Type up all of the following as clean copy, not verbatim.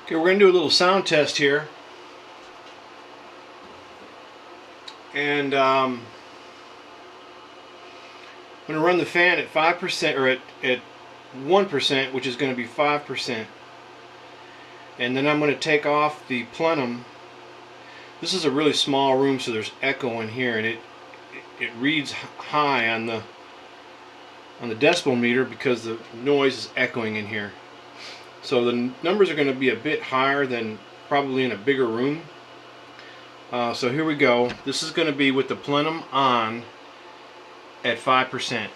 Okay, we're going to do a little sound test here. And I'm going to run the fan at 5% or at 1%, which is going to be 5%. And then I'm going to take off the plenum. This is a really small room, so there's echo in here, and it reads high on the decibel meter because the noise is echoing in here. So the numbers are going to be a bit higher than probably in a bigger room. So here we go. This is going to be with the plenum on at 5%.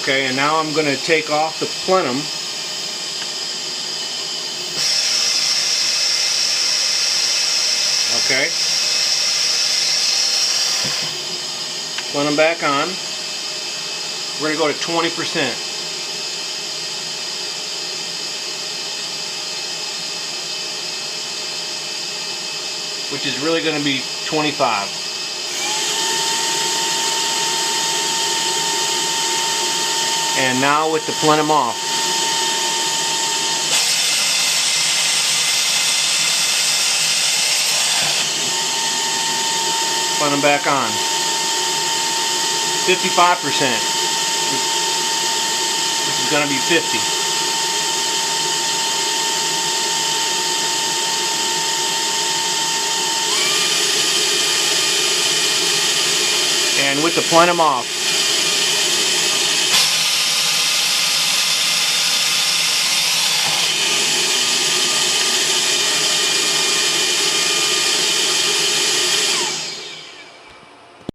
Okay, and now I'm going to take off the plenum. Okay. Plenum back on. We're going to go to 20%. Which is really going to be 25. And now with the plenum off. Plenum back on. 55%. Which is going to be 50. And with the plenum off.